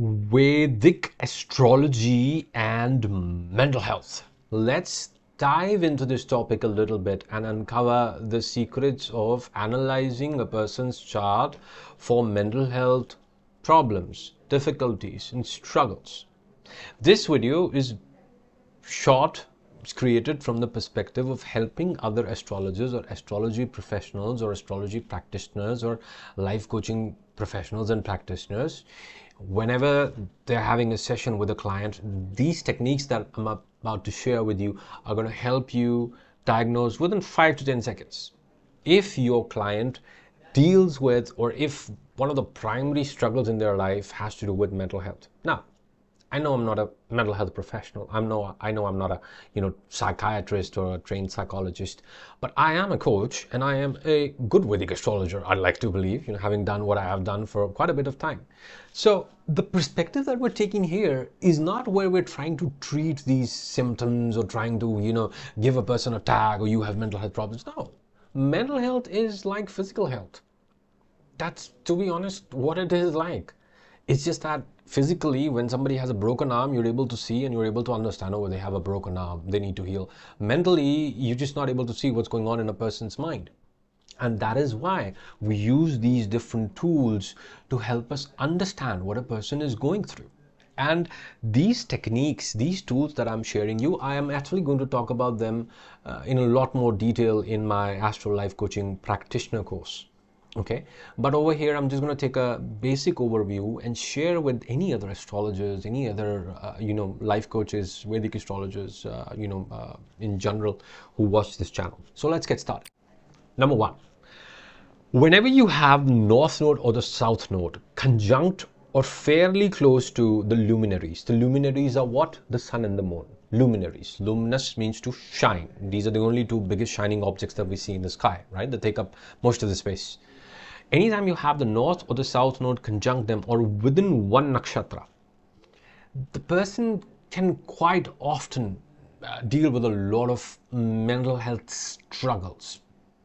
Vedic astrology and mental health. Let's dive into this topic a little bit and uncover the secrets of analyzing a person's chart for mental health problems, difficulties, and struggles. This video is short. It's created from the perspective of helping other astrologers or astrology professionals or astrology practitioners or life coaching professionals and practitioners. Whenever they're having a session with a client, these techniques that I'm about to share with you are going to help you diagnose within 5 to 10 seconds if your client deals with, or if one of the primary struggles in their life has to do with mental health. Now, I know I'm not a mental health professional. I know I'm not a psychiatrist or a trained psychologist, but I am a coach and I am a good Vedic astrologer. I'd like to believe, having done what I have done for quite a bit of time. So the perspective that we're taking here is not where we're trying to treat these symptoms or trying to give a person a tag or you have mental health problems. No, mental health is like physical health. That's, to be honest, what it is like. It's just that physically, when somebody has a broken arm, you're able to see and you're able to understand, oh, they have a broken arm, they need to heal. Mentally, you're just not able to see what's going on in a person's mind. And that is why we use these different tools to help us understand what a person is going through. And these techniques, these tools that I'm sharing you, I am actually going to talk about them in a lot more detail in my Astro Life Coaching Practitioner course. Okay, but over here I'm just going to take a basic overview and share with any other astrologers, any other life coaches, Vedic astrologers, in general who watch this channel. So let's get started. Number one, whenever you have North Node or the South Node conjunct or fairly close to the luminaries are what? The sun and the moon. Luminaries. Luminous means to shine. These are the only two biggest shining objects that we see in the sky, right? That take up most of the space. Anytime you have the North or the South Node conjunct them or within one nakshatra, the person can quite often deal with a lot of mental health struggles.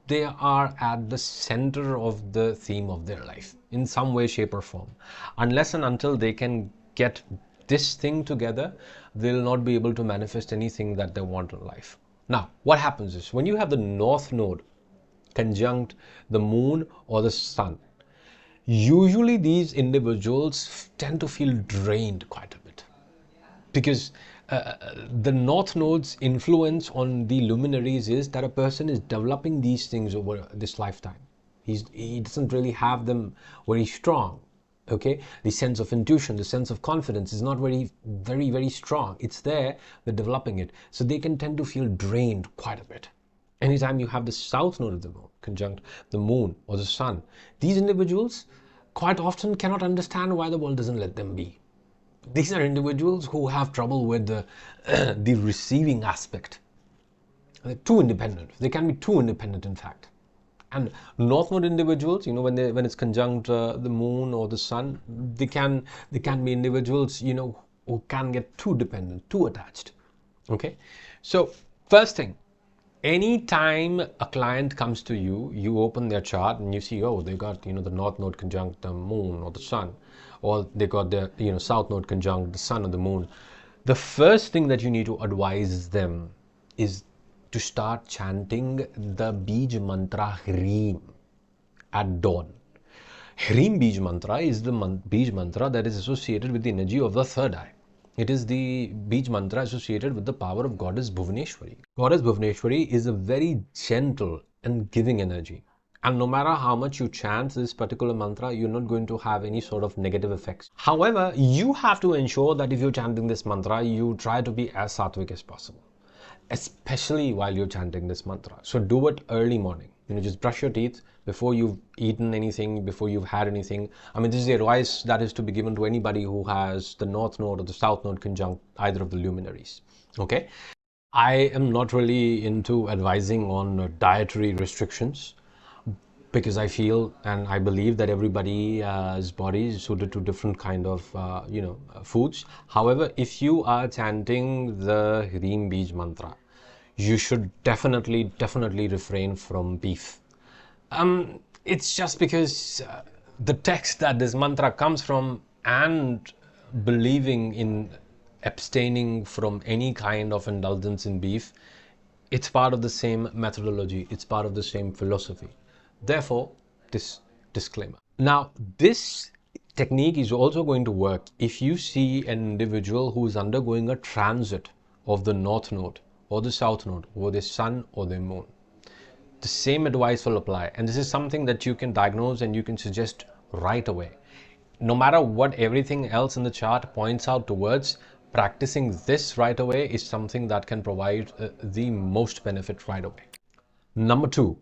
They are at the center of the theme of their life in some way, shape or form. Unless and until they can get this thing together, they'll not be able to manifest anything that they want in life. Now, what happens is when you have the North Node conjunct the moon or the sun, usually these individuals tend to feel drained quite a bit because the North Node's influence on the luminaries is that a person is developing these things over this lifetime. He doesn't really have them very strong. Okay, the sense of intuition, the sense of confidence is not very strong. It's there, they're developing it, so they can tend to feel drained quite a bit. Anytime you have the South Node of the moon conjunct the moon or the sun, these individuals quite often cannot understand why the world doesn't let them be. These are individuals who have trouble with the receiving aspect. They're too independent. They can be too independent, in fact. And North Node individuals, when it's conjunct the moon or the sun, they can be individuals, who can get too dependent, too attached. Okay, so first thing. Anytime a client comes to you, you open their chart and you see, oh, they got, the North Node conjunct the moon or the sun, or they got the, South Node conjunct the sun or the moon. The first thing that you need to advise them is to start chanting the Bij mantra Hreem at dawn. Hreem Bij mantra is the Bij mantra that is associated with the energy of the third eye. It is the Bij mantra associated with the power of Goddess Bhuvaneshwari. Goddess Bhuvaneshwari is a very gentle and giving energy. And no matter how much you chant this particular mantra, you're not going to have any sort of negative effects. However, you have to ensure that if you're chanting this mantra, you try to be as sattvic as possible, especially while you're chanting this mantra. So do it early morning. Just brush your teeth before you've eaten anything, before you've had anything. I mean, this is the advice that is to be given to anybody who has the North Node or the South Node conjunct either of the luminaries. Okay, I am not really into advising on dietary restrictions because I feel and I believe that everybody's body is suited to different kind of foods. However, if you are chanting the Hreem Bij mantra, you should definitely refrain from beef. It's just because the text that this mantra comes from and believing in abstaining from any kind of indulgence in beef, it's part of the same methodology, it's part of the same philosophy. Therefore, this disclaimer. Now, this technique is also going to work if you see an individual who is undergoing a transit of the North Node or the South Node or the Sun or the Moon. The same advice will apply, and this is something that you can diagnose and you can suggest right away. No matter what everything else in the chart points out towards, practicing this right away is something that can provide the most benefit right away. Number 2,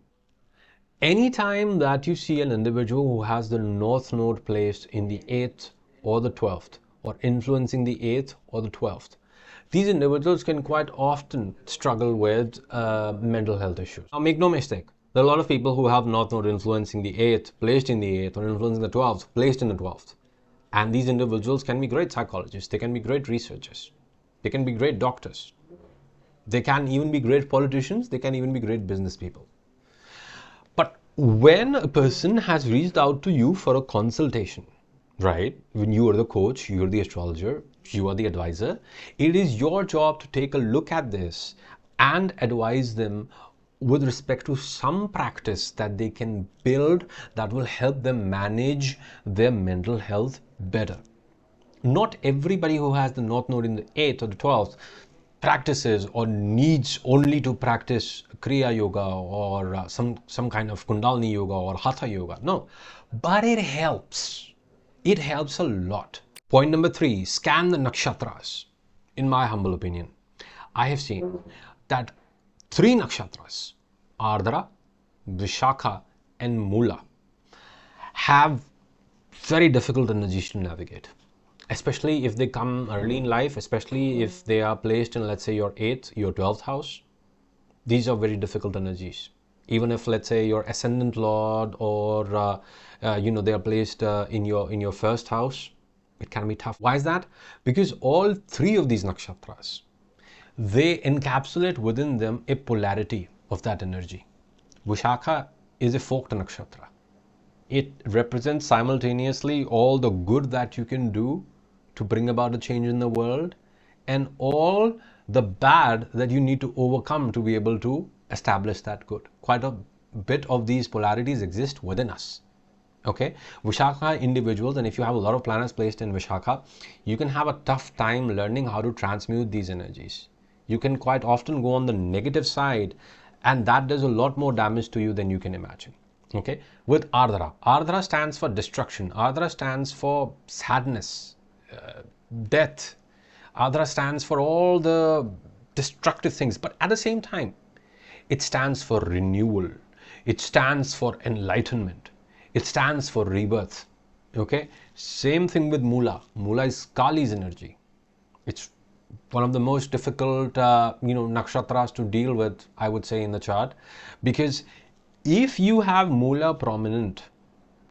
anytime that you see an individual who has the North Node placed in the 8th or the 12th, or influencing the 8th or the 12th, these individuals can quite often struggle with mental health issues. Now, make no mistake, there are a lot of people who have North Node influencing the 8th, placed in the 8th, or influencing the 12th, placed in the 12th. And these individuals can be great psychologists, they can be great researchers, they can be great doctors, they can even be great politicians, they can even be great business people. But when a person has reached out to you for a consultation, right, when you are the coach, you are the astrologer, you are the advisor, it is your job to take a look at this and advise them with respect to some practice that they can build that will help them manage their mental health better. Not everybody who has the North Node in the 8th or the 12th practices or needs only to practice Kriya Yoga or some kind of Kundalini Yoga or Hatha Yoga. No, but it helps. It helps a lot. Point number 3, scan the nakshatras. In my humble opinion, I have seen that 3 nakshatras, Ardra, Vishakha and Mula, have very difficult energies to navigate. Especially if they come early in life, especially if they are placed in, let's say, your 8th, your 12th house. These are very difficult energies. Even if, let's say, your ascendant lord or they are placed in your first house, it can be tough. Why is that? Because all 3 of these nakshatras, they encapsulate within them a polarity of that energy. Vishakha is a forked nakshatra. It represents simultaneously all the good that you can do to bring about a change in the world and all the bad that you need to overcome to be able to establish that good. Quite a bit of these polarities exist within us. Okay, Vishakha individuals, and if you have a lot of planets placed in Vishakha, you can have a tough time learning how to transmute these energies. You can quite often go on the negative side, and that does a lot more damage to you than you can imagine. Okay, with Ardra. Ardra stands for destruction. Ardra stands for sadness, death. Ardra stands for all the destructive things, but at the same time, it stands for renewal. It stands for enlightenment. It stands for rebirth. Okay, same thing with Mula. Mula is Kali's energy. It's one of the most difficult nakshatras to deal with, I would say, in the chart, because if you have Mula prominent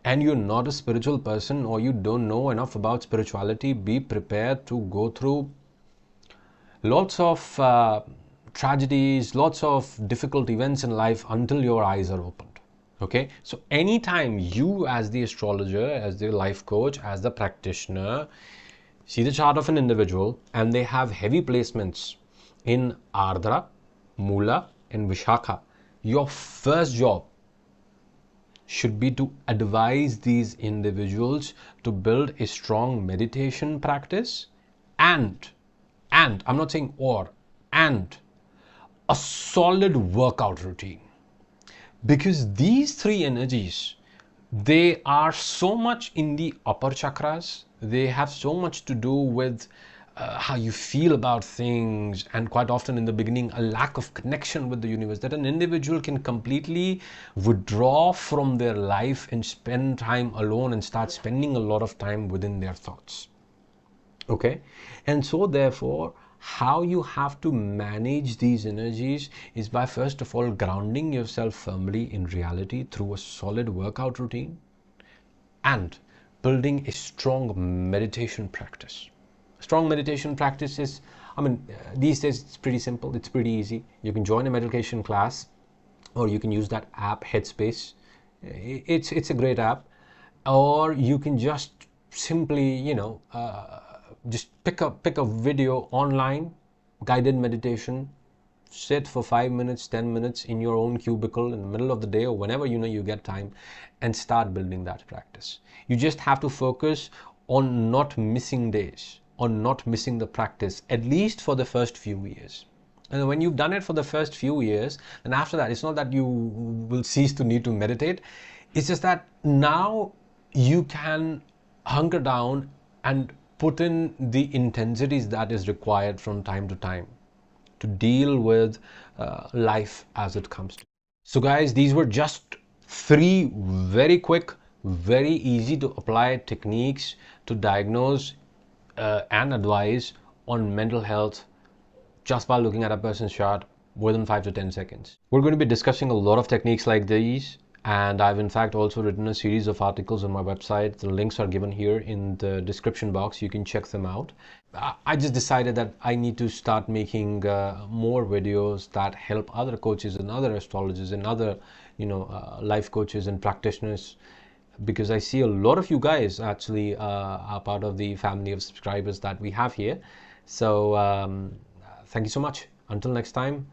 and you're not a spiritual person or you don't know enough about spirituality, be prepared to go through lots of tragedies, lots of difficult events in life until your eyes are opened. Okay, so anytime you, as the astrologer, as the life coach, as the practitioner, see the chart of an individual and they have heavy placements in Ardra, Mula and Vishakha, your first job should be to advise these individuals to build a strong meditation practice and I'm not saying and a solid workout routine. Because these 3 energies, they are so much in the upper chakras, they have so much to do with how you feel about things, and quite often in the beginning a lack of connection with the universe, that an individual can completely withdraw from their life and spend time alone and start spending a lot of time within their thoughts. Okay, and so therefore how you have to manage these energies is by first of all grounding yourself firmly in reality through a solid workout routine and building a strong meditation practice. Strong meditation practice is, these days it's pretty simple, it's pretty easy. You can join a meditation class or you can use that app Headspace. It's a great app, or you can just simply just pick a video online, guided meditation, sit for 5 minutes, 10 minutes in your own cubicle in the middle of the day or whenever you get time, and start building that practice. You just have to focus on not missing days, on not missing the practice, at least for the first few years. And when you've done it for the first few years, and after that, it's not that you will cease to need to meditate. It's just that now you can hunker down and put in the intensities that is required from time to time to deal with life as it comes to. So guys, these were just 3 very quick, very easy to apply techniques to diagnose and advise on mental health just by looking at a person's chart within 5 to 10 seconds. We're going to be discussing a lot of techniques like these, and I've in fact also written a series of articles on my website. The links are given here in the description box. You can check them out. I just decided that I need to start making more videos that help other coaches and other astrologers and other life coaches and practitioners, because I see a lot of you guys actually are part of the family of subscribers that we have here. So thank you so much. Until next time.